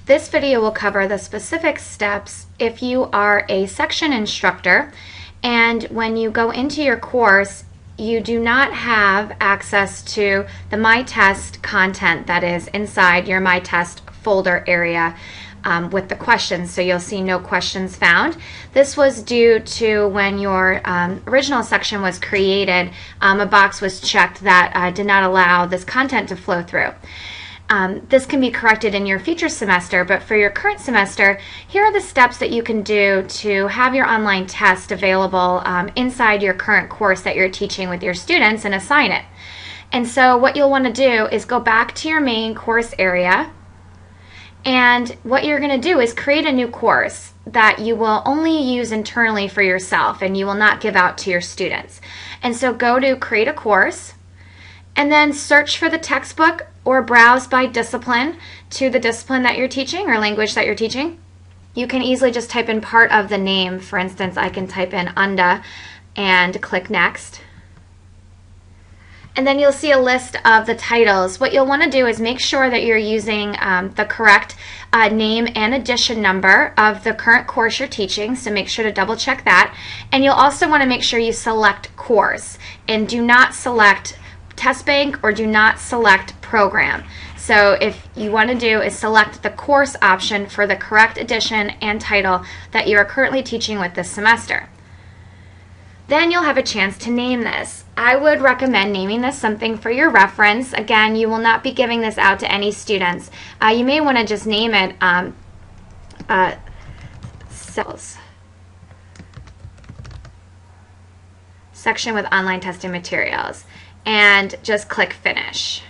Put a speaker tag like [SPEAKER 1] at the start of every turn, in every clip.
[SPEAKER 1] This video will cover the specific steps if you are a section instructor and when you go into your course you do not have access to the MyTest content that is inside your MyTest folder area with the questions, so you'll see no questions found. This was due to when your original section was created, a box was checked that did not allow this content to flow through. This can be corrected in your future semester, but for your current semester, here are the steps that you can do to have your online test available inside your current course that you're teaching with your students and assign it. And so what you'll want to do is go back to your main course area, and what you're going to do is create a new course that you will only use internally for yourself and you will not give out to your students. And so go to create a course and then search for the textbook or browse by discipline to the discipline that you're teaching or language that you're teaching. You can easily just type in part of the name. For instance, I can type in UNDA and click next. And then you'll see a list of the titles. What you'll want to do is make sure that you're using the correct name and edition number of the current course you're teaching, so make sure to double check that. And you'll also want to make sure you select course and do not select testbank or do not select program. So if you want to do is select the course option for the correct edition and title that you are currently teaching with this semester. Then you'll have a chance to name this. I would recommend naming this something for your reference. Again, you will not be giving this out to any students. You may want to just name it section with online testing materials and just click finish.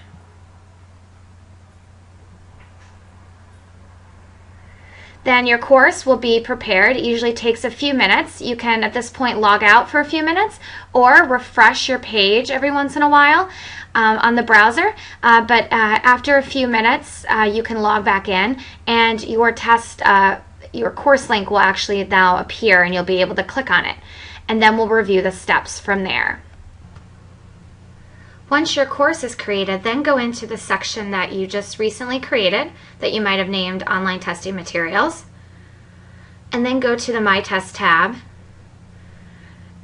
[SPEAKER 1] Then your course will be prepared. It usually takes a few minutes. You can at this point log out for a few minutes or refresh your page every once in a while on the browser. But after a few minutes you can log back in and your course link will actually now appear and you'll be able to click on it. And then we'll review the steps from there. Once your course is created, then go into the section that you just recently created that you might have named Online Testing Materials, and then go to the MyTest tab.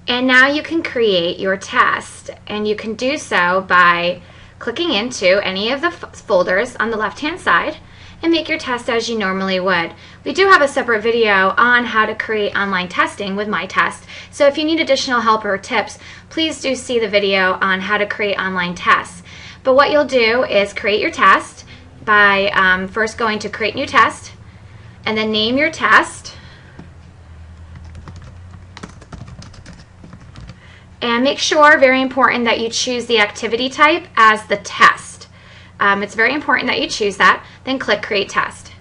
[SPEAKER 1] And now you can create your test, and you can do so by clicking into any of the folders on the left-hand side and make your test as you normally would. We do have a separate video on how to create online testing with MyTest, so if you need additional help or tips, please do see the video on how to create online tests. But what you'll do is create your test by first going to Create New Test, and then name your test. And make sure, very important, that you choose the activity type as the test. It's very important that you choose that. Then click Create Test.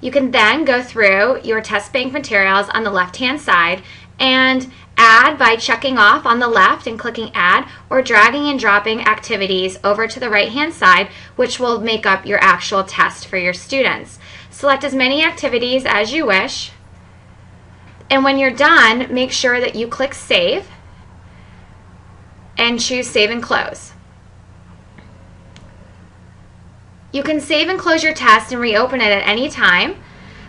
[SPEAKER 1] You can then go through your test bank materials on the left-hand side and add by checking off on the left and clicking Add, or dragging and dropping activities over to the right-hand side, which will make up your actual test for your students. Select as many activities as you wish, and when you're done, make sure that you click Save and choose Save and Close. You can save and close your test and reopen it at any time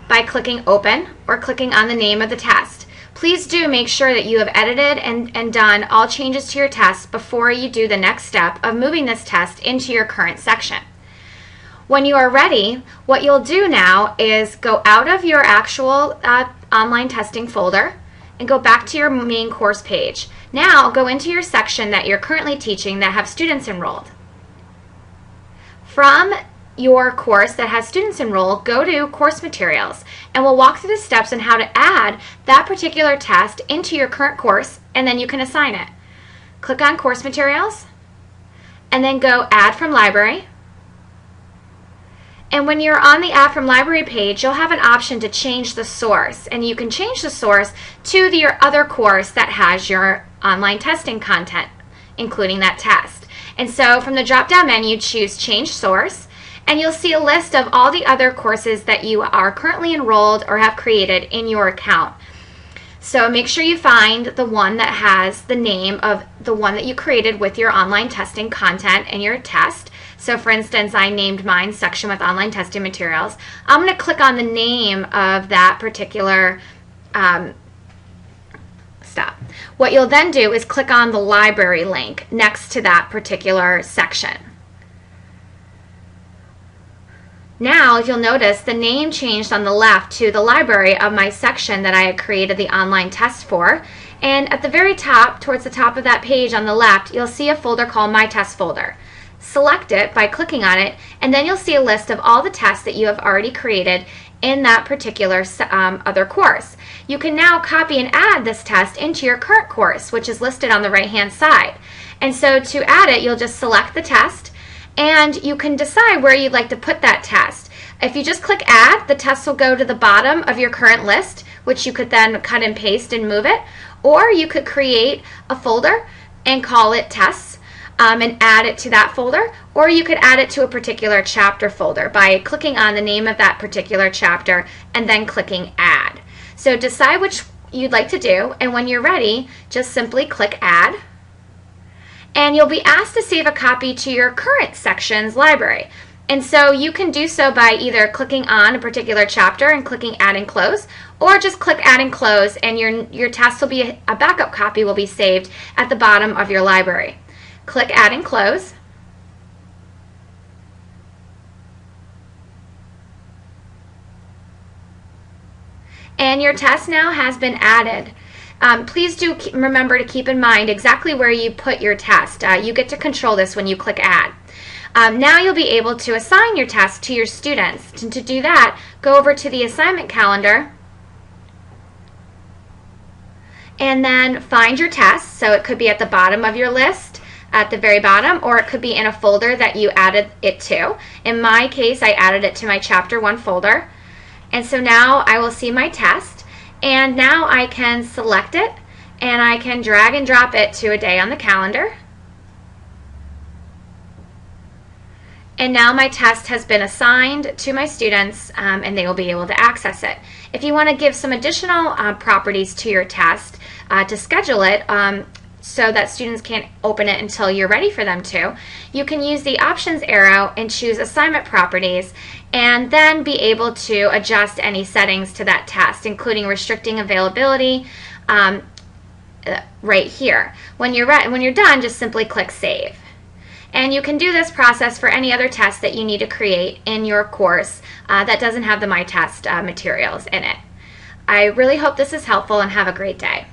[SPEAKER 1] by clicking Open or clicking on the name of the test. Please do make sure that you have edited and done all changes to your test before you do the next step of moving this test into your current section. When you are ready, what you'll do now is go out of your actual online testing folder and go back to your main course page. Now go into your section that you're currently teaching that have students enrolled. From your course that has students enrolled, go to Course Materials, and we'll walk through the steps on how to add that particular test into your current course, and then you can assign it. Click on Course Materials, and then go Add from Library. And when you're on the Add from Library page, you'll have an option to change the source, and you can change the source to your other course that has your online testing content, including that test. And so from the drop-down menu, choose Change Source, and you'll see a list of all the other courses that you are currently enrolled or have created in your account. So make sure you find the one that has the name of the one that you created with your online testing content and your test. So for instance, I named mine Section with Online Testing Materials. I'm going to click on the name of that particular step. What you'll then do is click on the library link next to that particular section. Now, if you'll notice, the name changed on the left to the library of my section that I had created the online test for. And at the very top, towards the top of that page on the left, you'll see a folder called MyTest folder. Select it by clicking on it, and then you'll see a list of all the tests that you have already created in that particular other course. You can now copy and add this test into your current course, which is listed on the right-hand side. And so to add it, you'll just select the test, and you can decide where you'd like to put that test. If you just click Add, the test will go to the bottom of your current list, which you could then cut and paste and move it, or you could create a folder and call it Tests and add it to that folder, or you could add it to a particular chapter folder by clicking on the name of that particular chapter and then clicking Add. So decide which you'd like to do, and when you're ready, just simply click Add. And you'll be asked to save a copy to your current section's library. And so you can do so by either clicking on a particular chapter and clicking Add and Close, or just click Add and Close, and your test will be, a backup copy will be saved at the bottom of your library. Click Add and Close. And your test now has been added. Please do remember to keep in mind exactly where you put your test. You get to control this when you click Add. Now you'll be able to assign your test to your students. And to do that, go over to the assignment calendar and then find your test. So it could be at the bottom of your list, at the very bottom, or it could be in a folder that you added it to. In my case, I added it to my Chapter 1 folder. And so now I will see my test. And now I can select it, and I can drag and drop it to a day on the calendar. And now my test has been assigned to my students, and they will be able to access it. If you want to give some additional properties to your test to schedule it so that students can't open it until you're ready for them to, you can use the options arrow and choose assignment properties, and then be able to adjust any settings to that test, including restricting availability right here. When you're done, just simply click Save. And you can do this process for any other test that you need to create in your course that doesn't have the MyTest materials in it. I really hope this is helpful, and have a great day.